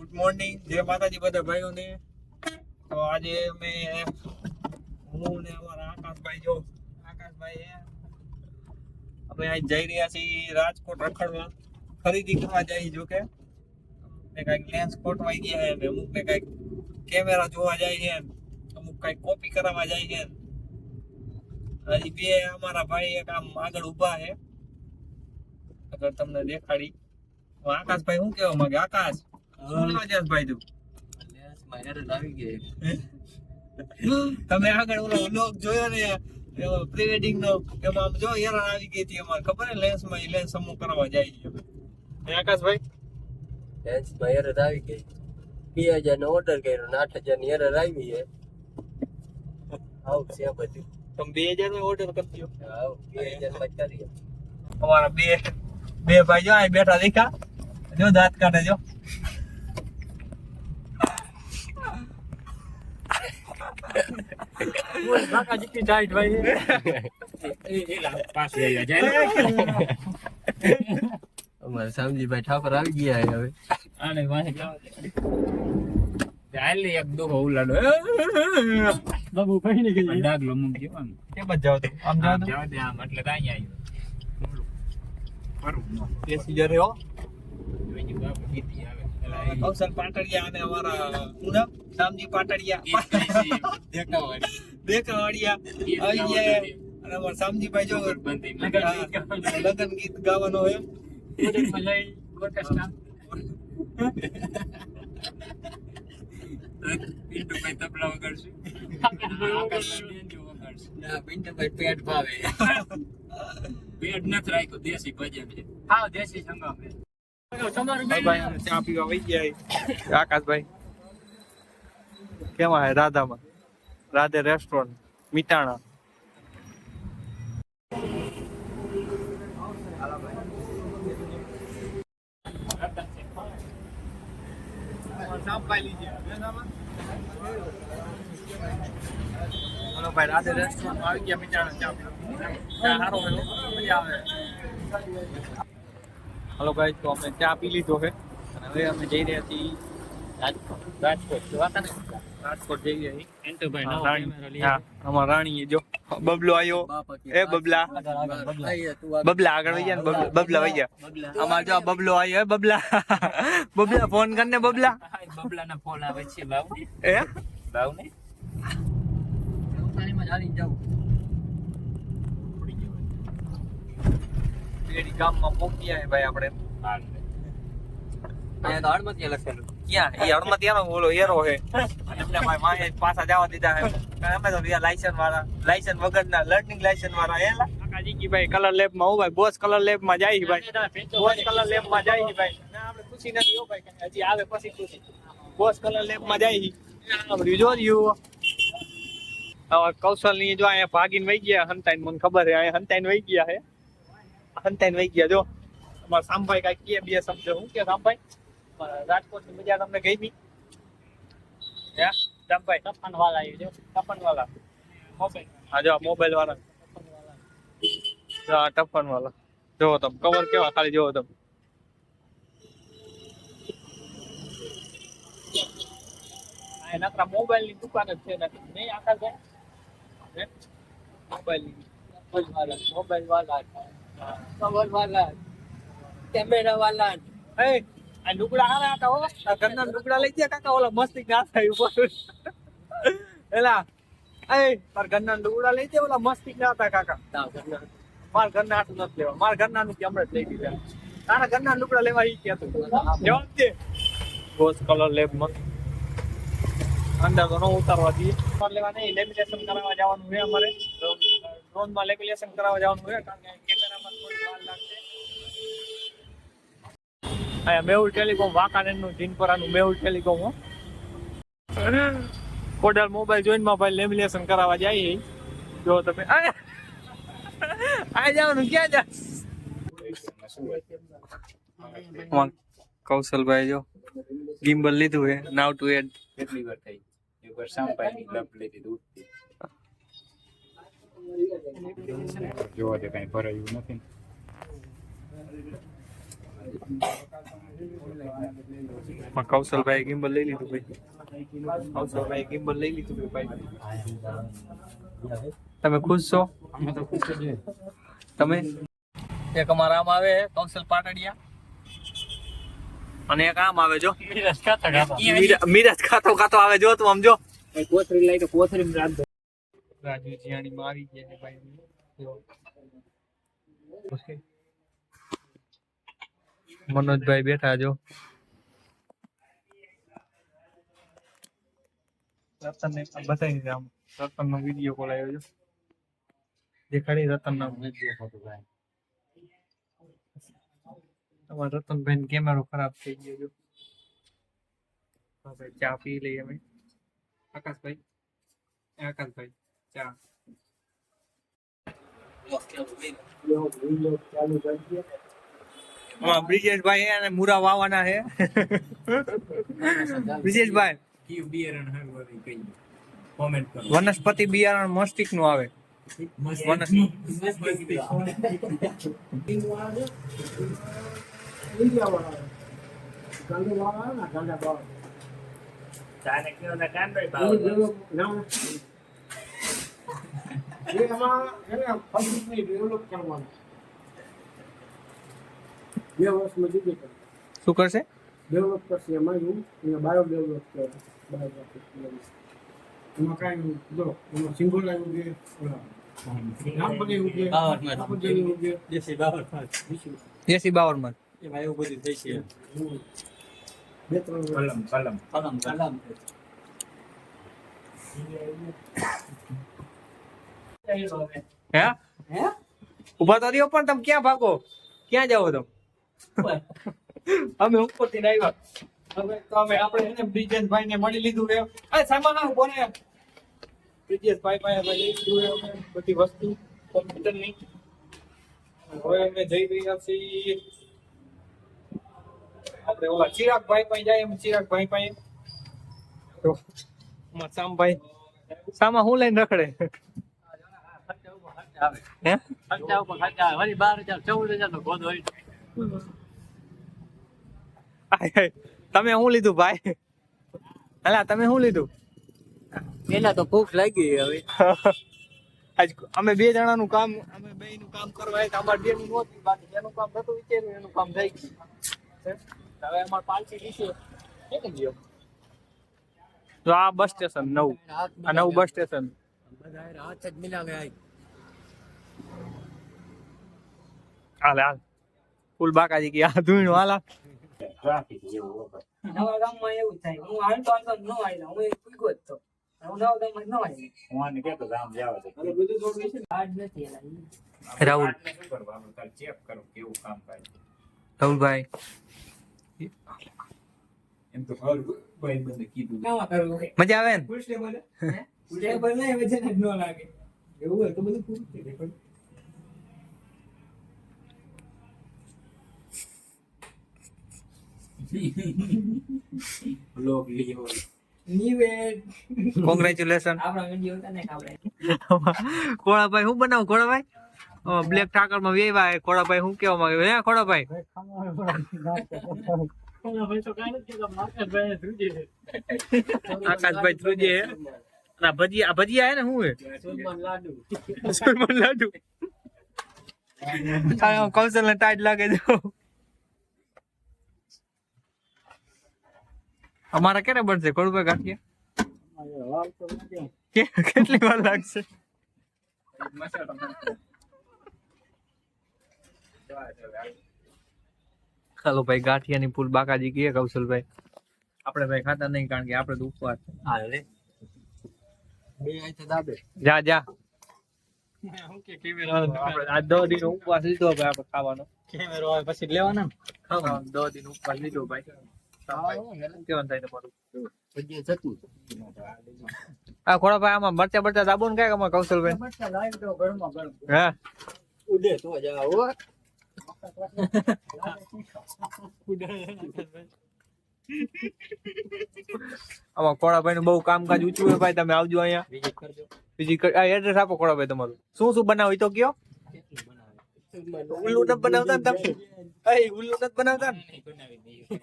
Good morning, જય માતાજી બધા ભાઈઓને. તો આજે અમે હું ને અમારા આકાશભાઈ અમે અહીં જઈ રહ્યા છીએ રાજકોટ રખડવા, ખરીદી કરવા જઈએ. જો કે ને કઈક લેન્સ ખોટવાઈ ગયા છે, અમુક ને કઈક કેમેરા જોવા જાય છે, અમુક કઈક કોપી કરવા જાય છે. હજી બે અમારા ભાઈ એક આમ આગળ ઉભા છે, આગળ તમને દેખાડી. આકાશભાઈ શું કેવા માંગે? આકાશ શું લેવા જાય ભાઈ? તું તમે આગળ ઓલો વ્લોગ જોયો ને પ્રી વેડિંગ નો, એમાં આમ જો એરર આવી ગઈ હતી અમારે ખબર. લેન્સ માં લેન્સ સમૂહ કરવા જાય છે આકાશભાઈ. લેન્સ માં એરર આવી ગઈ. 2000 નો ઓર્ડર કર્યો ને 8000 ની એરર આવી છે. આવ છે બધું. તમે 2000 નો ઓર્ડર કરી દો. આવ 2000 માં કરીએ. અમારા બે ભાઈ જો અહીં બેઠા દેખા, જો દાંત કાઢે જો. અમારે સામજીભાઈ ઠાકોર આવી ગયા છે હવે. આને વાહે ચાલે એક દો ઉલાડો બાબુ કઈ ને કઈ ડાગલો મૂકી દેવાનું. કે બચ જાવ તો આમ જાવ દે આમ એટલે કાઈ આવ્યો કરું પેસેન્જર હો જોઈની બાબુ ગીતી આવે. કૌશલ પાટડિયા અને અમારા પૂનમ સામજી પાટડિયા દેખાવાડિયા આવી ગયા. અને અમારા સામજીભાઈ જો લગન ગીત ગાવાનો હોય પિન્ટુભાઈ તબલા વગાડશે, પિન્ટુભાઈ પેટ ભાવે. પેટ નથી રાખ્યું, દેશી ભજન છે. હા, દેશી સંગમ છે. ચા પીવા વહી ગયા આકાશભાઈ. કેમાં હે? રાધામાં, રાધે રેસ્ટોરન્ટ મીટાણા. હલો ભાઈ, રાધે રેસ્ટોરન્ટ આવી ગયા મીટાણા. ચા સારો હોય, મજા આવે. હલો ભાઈ, તો અમે ચા પી લીધો છે અને હવે અમે જઈ રહ્યા છીએ રાજકોટ. જોવાતા ને રાજકોટ જઈ રહ્યા છીએ. અમારા રાણીએ જો બબલો આવ્યો. એ બબલા આગળ વહી ગયા ને, બબલા વહી ગયા. અમાર જો બબલો આવ્યો. બબલા ફોન કર ને. બબલા ના ફોન આવે છે બાવ એ બાવ ને ગામમાં પહોંચ્યા ભાઈ આપણે. ક્યાં એ હળમતિયાનો ઓલો એરો છે. એમને ભાઈ માહે પાછા જવા દીધા છે. અમે તો લાયસન્સ વગરના લર્નિંગ લાયસન્સ વાળા એલા કાકાજી ભાઈ કલર લેબ માં. હું ભાઈ બોસ કલર લેબ માં જાય ભાઈ. બોસ કલર લેબ માં જાય ભાઈ. આપણે ખુશી નથી હો ભાઈ, હજી આવે પછી ખુશી. બોસ કલર લેબ માં જાય. કૌશલ ની જો અહીંયા ભાગીને વહી ગયા હંતાઈને. મને ખબર છે અહીંયા હંતાઈને વહી ગયા છે. હંતાઈને વહી ગયા. જો અમારા સામભાઈ કઈ કે બે સમજો. હું કે સામભાઈ રાજકોટ ની મજા તમને ગઈ? હે સામભાઈ? ટપન વાળા આવ્યું જો. ટપન વાળા મોબાઈલ. હા જો મોબાઈલ વાળા. હા ટપન વાળા. જોવો તમે કવર કેવા ખાલી જોવો તમે. નકરા મોબાઈલ ની દુકાન જ છે નહીં આકાશભાઈ? મોબાઈલ ની મોબાઈલ વાળા કવર વાળા કેમેરા વાળા. આ લુગડા હારા હતા હો. ઘરના લુગડા લઈ ગયા કાકા. ઓલા મસ્તી ના થાય ઉપર એલા. તાર ઘરના લુગડા લઈ ગયા. ઓલા મસ્તી ના હતા કાકા. મારા ઘરના હાથું નથી લેવા. મારા ઘરના નું હમણાં જ લઈ દીધા. તારા ઘરના લુગડા લેવા ઈ ક્યાં તું જવાબ દે. બોસ કલર લેબ માં અંદર તો ન ઉતારવા દઈએ. લેવા નહીં, લેમિનેશન કરાવવા જવાનું છે અમારે. ડ્રોન માં લેમિનેશન કરાવવા જવાનું છે, કારણ કે કેમેરામાં થોડી વાર લાગશે. અહીંયા મેહુલ ટેલિકોમ વાંકાનેર નું જીનપરાનું મેહુલ ટેલિકોમ હો. કોડલ મોબાઈલ જોઈન માં ભાઈ લેમિનેશન કરાવવા જાય. જો તમે આ જવાનું ક્યાં જા? કૌશલભાઈ જો ગિમ્બલ લીધું હે. નાવ ટુ એડ કેટલી વાર થઈ? એકવાર સાંપાઈ લપ લીધી દૂધથી. જોવા દે કઈ ભરાયું નથી. પણ કૌશલભાઈ ગિમ્બલ લઈ લીધું ભાઈ. કૌશલભાઈ ગિમ્બલ લઈ લીધું ભાઈ. તમે ખુશ છો? તમે એક અમારા આમ આવે કૌશલ પાટડિયા અને એક આમ આવે જો મીરાજ ખાતો ખાતો આવે જો તું આમ જો કોથળી લઈ તો કોથળી રાખ રાજુ જીયાણી માં આવી ગયા છે ભાઈ. મનોજભાઈ બેઠા જો. રતન ને બતાવી દે આમ. રતન નો વિડીયો કોલ આવ્યો છે. દેખાડી રતન નો તમારા રતનભાઈ કેમેરો ખરાબ થઈ ગયો જો. હવે ચા પી લઈએ અમે. આકાશભાઈ આકાશભાઈ ચા. બ્રિજેશભાઈ અને મુરા વાવાના છે. બ્રિજેશભાઈ વનસ્પતિ બિયારણ મસ્તિષ્ક નું આવે. શું કરશે? ડેવલપ કરશે એમાં હું બાયો ડેવલપ કરે એમાં કાંઈ જો એમાં સિંગોલ આવ્યું છે દેશી બાવરમાં બે ત્રણ હે ઉભા તો રહ્યો પણ તમે ક્યાં ભાગો? ક્યાં જાઓ તમે? અમે ઉપરથી આવ્યા. હવે તો આપણે એને બ્રિજેશભાઈ ને મળી લીધું છે. અરે સામાન કોને બ્રિજેશભાઈ પાસે લઈ લીધું છે અમે બધી વસ્તુ કોમ્પ્યુટરની. હવે અમે જઈ રહ્યા છીએ આપણે ઓલા ચિરાગભાઈ પાસે જાય. એમ ચિરાગભાઈ પાસે તો સામભાઈ સામા હું લઈને રખડે હે? ખર્ચા ઉપર ખર્ચા વળી 12,000 14,000 નો ગોદ હોય. તમે શું લીધું ભાઈ? અલા તમે શું લીધું? પેલા તો ભૂખ લાગી હવે. આજ અમે બે જણાનું કામ અમે બે નું કામ કરવા આવ્યા. અમારે બે નું નહોતું બાકી એનું કામ નતું વિચાર્યું એનું કામ થઈ ગયું. હવે અમારે પાલસી વિશે કેમ ગયો? તો આ બસ સ્ટેશન નવું આ નવું બસ સ્ટેશન. બધા હાથ જ મિલાવે આય. હાલ હાલ ફૂલ બાકાજી કે આ ધૂણ હાલા. નવા ગામમાં એવું થાય. હું હાલતો હાલતો ન આવ્યો. હું એક પૂગ્યો જ તો. હું નવા ગામમાં ન આવ્યો. આજ નથી એલા. રાહુલ રાહુલભાઈ નવા કરવું છે. મજા આવે ને? ટેબલ નહીં વજન જ ન લાગે. એવું હોય તો બધું પૂરું થઈ જાય. કોંગ્રેચ્યુલેશન. આપણા વિડીયો હતા ને આપણે ખોડાભાઈ શું બનાવું? ખોડાભાઈ બ્લેક ઠાકર માં વેવાય. ખોડાભાઈ શું કેવા માંગે? હે ખોડાભાઈ આકાશભાઈ ધ્રુજે ભજીયા ભજીયા હે ને શું હે? સુરમન લાડુ. કૌશલ ને ટાઈટ લાગે જો. અમારા ક્યારે બનશે ખોડુભાઈ ગાંઠિયા? કેટલી વાર લાગશે? ચાલો ભાઈ ગાંઠિયાની ફૂલ બાકાજી કીએ કૌશલભાઈ. આપણે ભાઈ ખાતા નહીં કારણ કે આપણે તો ઉપવાસ. જા જા આ 10 દિન ઉપવાસ લીધો ભાઈ આપણે ખાવાનો. કેમેરો આવે પછી લેવાના ને ખાવાનો 10 દિન ઉપવાસ લીધો ભાઈ. કેવાનું થાય તમારું? આ ખોડાભાઈ આમાં મરચા બરચા દાબો ને કઈ અમારે કૌશલભાઈ? હા ઉડે તો જાઓ. આમાં ખોડાભાઈ નું બહુ કામકાજ ઊંચું હોય ભાઈ. તમે આવજો અહીંયા વિઝિટ કરજો. એડ્રેસ આપો ખોડાભાઈ તમારું. શું શું બનાવો એ તો કયો? ઉલ્લુ ન બનાવતા ને તમે ઉલ્લુ નથી બનાવતા ને બનાવી દઈએ